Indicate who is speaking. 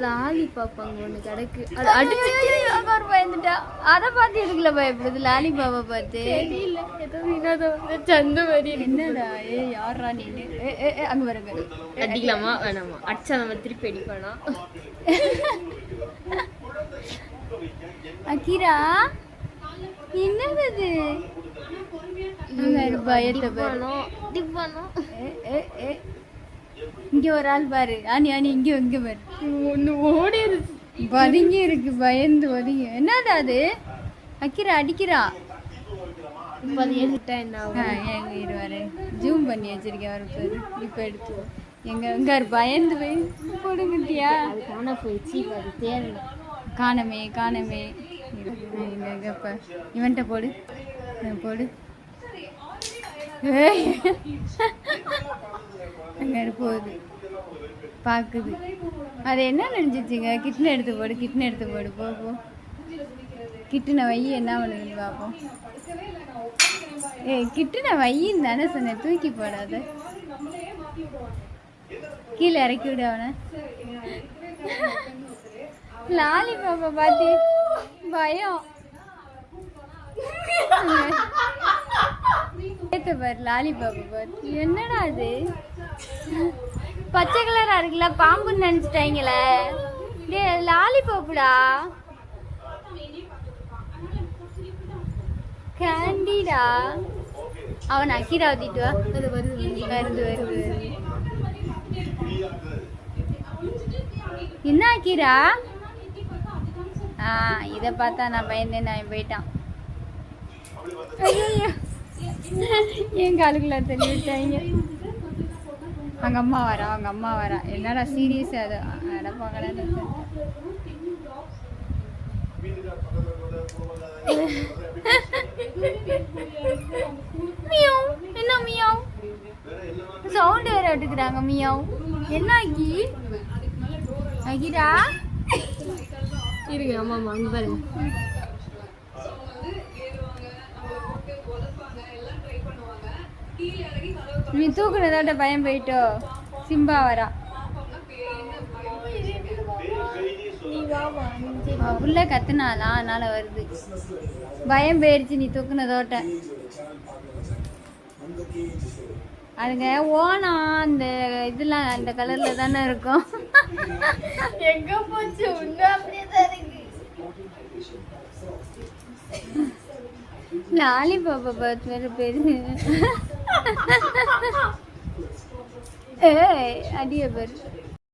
Speaker 1: Lollipop அங்க ஒண்ணு கிடக்கு. அது அடிச்சுட்டு வியாபாரம் பயந்துட்டா. அதை பார்த்து எதுக்குல பயப்படுது? லாலிபாப்பை பார்த்து இல்ல ஏதோ சந்த மாதிரி. என்னடா யாரா நீனு? அங்க வருங்க. அடிக்கலாமா வேணாமா? அடிச்சா நம்ம திருப்பி அடிக்கணும். அகிரா என்னது? பயத்தை பண்ணோம். இங்க ஒரு ஆள் பாரு. ஆனி இங்க இங்க பாரு. ஒண்ணு ஓடி பதுங்கி இருக்கு. பயந்து ஒதுங்கி. என்னது அது? அக்கிரா அடிக்கிறா. இப்ப அது ஏறிட்டா என்ன இருவாரு? ஜூம் பண்ணி வச்சிருக்கேன் ஒரு பேரு. இப்ப எடுத்து எங்க பயந்து போய் போடுங்கட்டியா? அது காண போயிடுச்சு. இப்ப அது தேவை. காணமே இவன்ட்ட போடு போடு. அங்கே போகுது பார்க்குது. அது என்ன நினச்சிச்சுங்க? கிட்னு எடுத்து போடு போ கிட்டுன வை என்ன பண்ணுதுன்னு பார்ப்போம். கிட்டுன வையின்னு தானே சொன்னேன். தூக்கி போடாத. கீழே இறக்கி விடு அவனை. லாலிபாப்பை பார்த்து பயம். பாரு லாலிபாப்பை பார்த்து. என்னடா அது? பச்சை கலரா இருக்குல்ல, பாம்புன்னு நினைச்சிட்டாங்களே. லாலிபாப்புடா, கேண்டிடா. அவன் அக்கீரா ஊத்திட்டு வா. வருது. என்ன அக்கீரா? இதை பார்த்தா நான் பயந்தேன். நான் போயிட்டான். என் காலுக்குள்ள தள்ளி விட்டாங்க. அவங்க அம்மா வரா. என்னடா சீரியஸ்? அது அடப்பாங்கடா. மியாவ். என்ன மியாவ் சவுண்ட் வேற விட்டுக்கிறாங்க? மியாவ். என்ன அகிரா இருக்கு. ஆமாம் அங்க பாருங்க. நீ தூக்குனதாட்ட பயம் போயிட்டோ? சிம்பா வரா. புள்ள கத்துனாலா, அதனால வருது. பயம் போயிடுச்சு நீ தூக்குனதோட்ட. அதுங்க ஓனா அந்த இதெல்லாம் அந்த கலர்ல தானே இருக்கும். எங்க போச்சு? அப்படியேதான் இருக்கு. லாலிபாப்பை பார்த்து வேற பேரு. அடிய பேரு.